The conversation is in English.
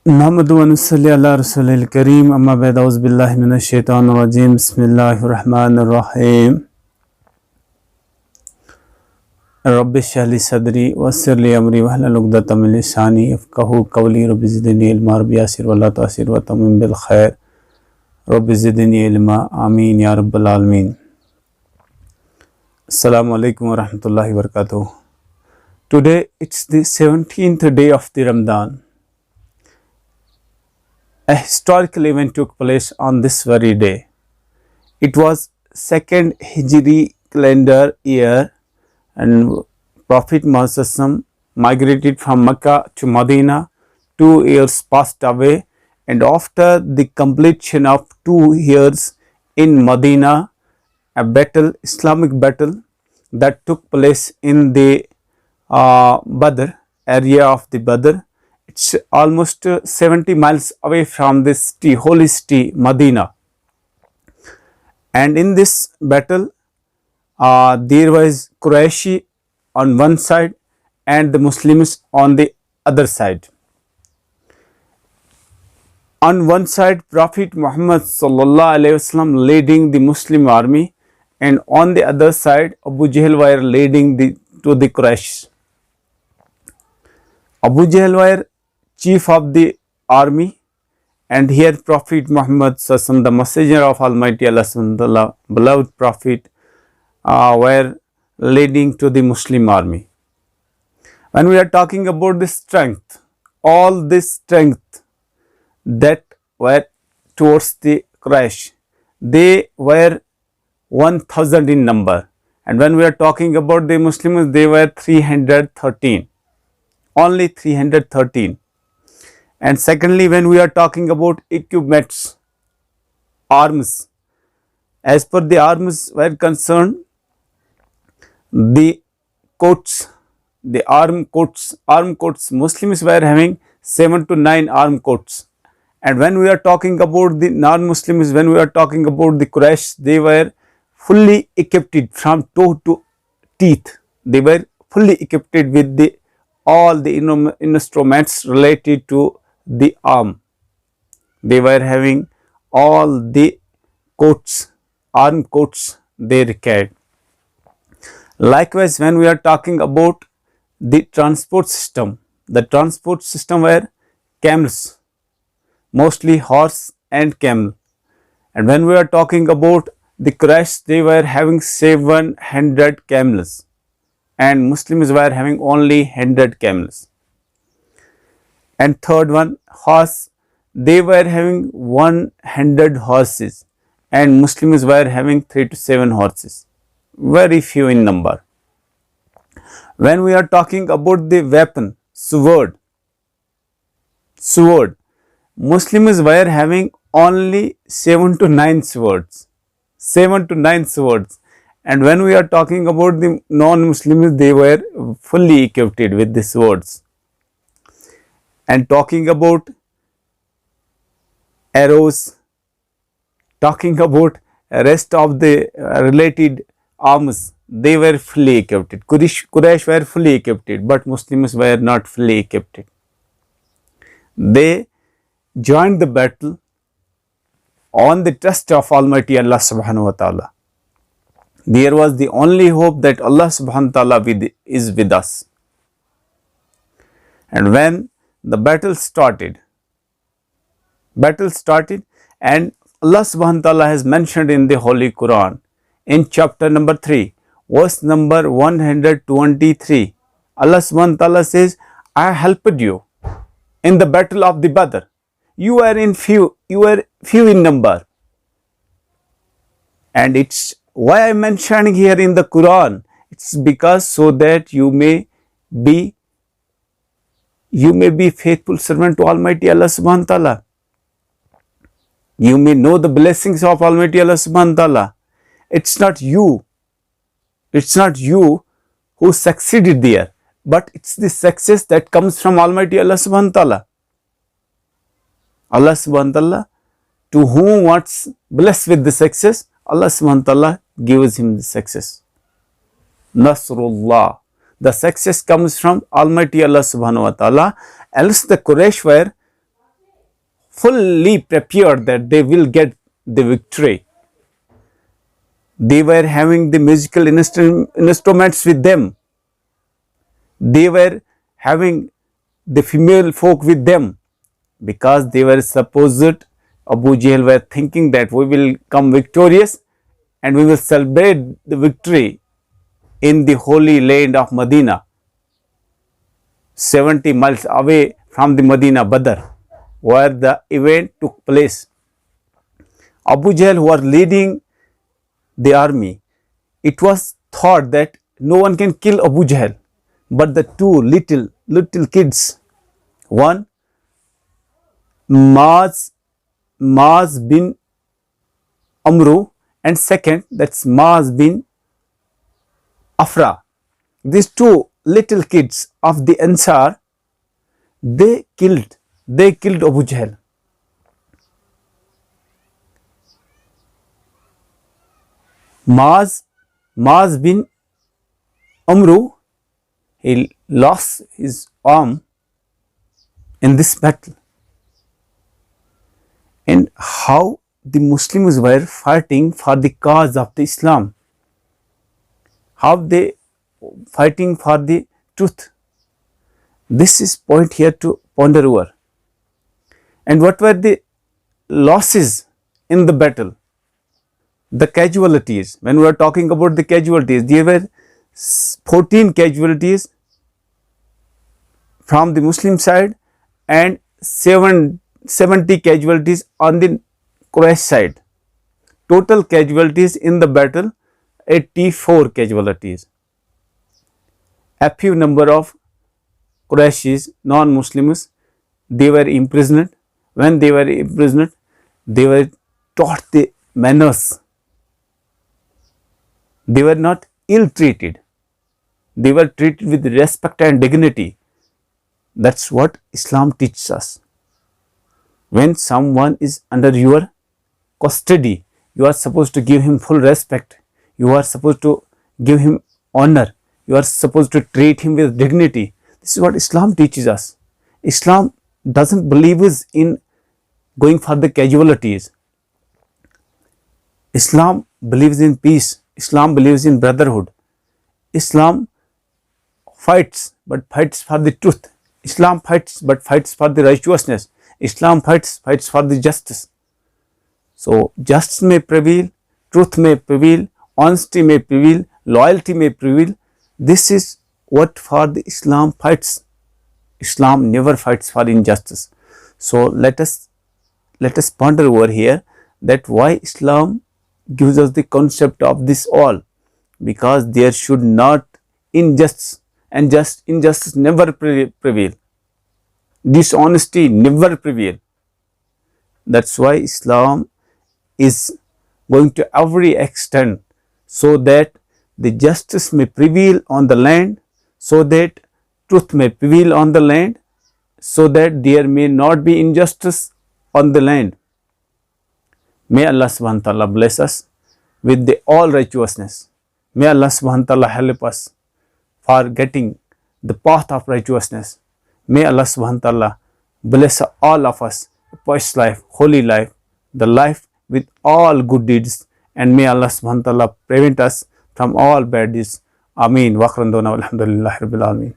नहमदु व नसल्ली अला रसूलिल करीम अम्मा बाद औज़ु बिल्लाहि मिनश शैतानिर रजीम बिस्मिल्लाहिर रहमानिर रहीम रब्बि इश्रह ली सदरी वयस्सिर ली अमरी वहलुल उक़दतम मिन लिसानी यफ़क़हू क़ौली रब्बि ज़िदनी इल्मा रब्बि यासिर वला तुअस्सिर व तम्मिम बिल खैर रब्बि ज़िदनी इल्मा आमीन या रब्बल आलमीन। अस्सलामु अलैकुम व रहमतुल्लाहि व बरकातुहू। Today it's the 17th day of the Ramadan. A historical event took place on this very day. It was second Hijri calendar year and Prophet Muhammad migrated from Mecca to Medina. 2 years passed away, and after the completion of 2 years in Medina, a battle, Islamic battle that took place in the Badr, area of the Badr. It's almost 70 miles away from this city, holy city, Medina. And in this battle, there was Qurayshi on one side and the Muslims on the other side. On one side, Prophet Muhammad sallallahu alaihi wasallam leading the Muslim army, and on the other side, Abu Jahl were leading to the Quraysh. Abu Jahl were chief of the army, and here Prophet Muhammad sallallahu, the messenger of Almighty Allah, beloved Prophet, were leading to the Muslim army. When we are talking about the strength, all this strength that were towards the Quraysh, they were 1000 in number, and when we are talking about the Muslims, they were 313, only 313. And secondly, when we are talking about equipments, arms, as per the arms were concerned, the coats, the arm coats, Muslims were having 7 to 9 arm coats. And when we are talking about the non-Muslims, when we are talking about the Quraysh, they were fully equipped from toe to teeth. They were fully equipped with all the instruments related to the arm. They were having all the coats, arm coats they required. Likewise, when we are talking about the transport system were camels, mostly horse and camel. And when we are talking about the Quraysh, they were having 700 camels, and Muslims were having only 100 camels. And third one, horse, they were having 100 horses, and Muslims were having 3 to 7 horses, very few in number. When we are talking about the weapon, sword, Muslims were having only 7 to 9 swords, and when we are talking about the non-Muslims, they were fully equipped with the swords. And talking about arrows, talking about rest of the related arms, they were fully equipped. Quraysh were fully equipped, but Muslims were not fully equipped. They joined the battle on the trust of Almighty Allah subhanahu wa ta'ala. There was the only hope that Allah subhanahu wa ta'ala is with us. And when the battle started, and Allah subhanahu wa ta'ala has mentioned in the Holy Quran in chapter number 3, verse number 123, Allah subhanahu wa ta'ala says, I helped you in the battle of the Badr. You were few in number. And it's why I am mentioning here in the Quran, it's because so that you may be faithful servant to Almighty Allah subhanahu wa ta'ala. You may know the blessings of Almighty Allah subhanahu wa ta'ala. It's not you who succeeded there, but it's the success that comes from Almighty Allah subhanahu wa ta'ala. Allah subhanahu wa ta'ala, to whom wants blessed with the success, Allah subhanahu wa ta'ala gives him the success. Nasrullah. The success comes from Almighty Allah subhanahu wa ta'ala. Else the Quraysh were fully prepared that they will get the victory. They were having the musical instruments with them. They were having the female folk with them, because they were supposed, Abu Jahl were thinking that we will come victorious and we will celebrate the victory in the holy land of Medina, 70 miles away from the Medina Badr, where the event took place. Abu Jahl, who was leading the army, it was thought that no one can kill Abu Jahl, but the two little kids, one Maaz bin Amru, and second, that's Maaz bin Afra. These two little kids of the Ansar, they killed Abu Jahl. Maaz bin Amru, he lost his arm in this battle. And how the Muslims were fighting for the cause of the Islam, how they fighting for the truth. This is point here to ponder over. And what were the losses in the battle? The casualties. When we are talking about the casualties, there were 14 casualties from the Muslim side and 70 casualties on the Quraysh side. Total casualties in the battle, 84 casualties. A few number of Qurayshis, non-Muslims, they were imprisoned. When they were imprisoned, they were taught the manners. They were not ill-treated. They were treated with respect and dignity. That's what Islam teaches us. When someone is under your custody, you are supposed to give him full respect. You are supposed to give him honor. You are supposed to treat him with dignity. This is what Islam teaches us. Islam doesn't believe in going for the casualties. Islam believes in peace. Islam believes in brotherhood. Islam fights, but fights for the truth. Islam fights, but fights for the righteousness. Islam fights for the justice. So justice may prevail, truth may prevail, honesty may prevail, loyalty may prevail. This is what for the Islam fights. Islam never fights for injustice. So let us ponder over here that why Islam gives us the concept of this all, because there should not injustice never prevail. Dishonesty never prevail. That's why Islam is going to every extent so that the justice may prevail on the land, so that truth may prevail on the land, so that there may not be injustice on the land. May Allah subhanahu wa ta'ala bless us with the all righteousness. May Allah subhanahu wa ta'ala help us for getting the path of righteousness. May Allah subhanahu wa ta'ala bless all of us, pious life, holy life, the life with all good deeds, and may Allah subhanahu wa ta'ala prevent us from all bad deeds. Ameen. Wa akhiran da'wana walhamdulillahi rabbil alameen.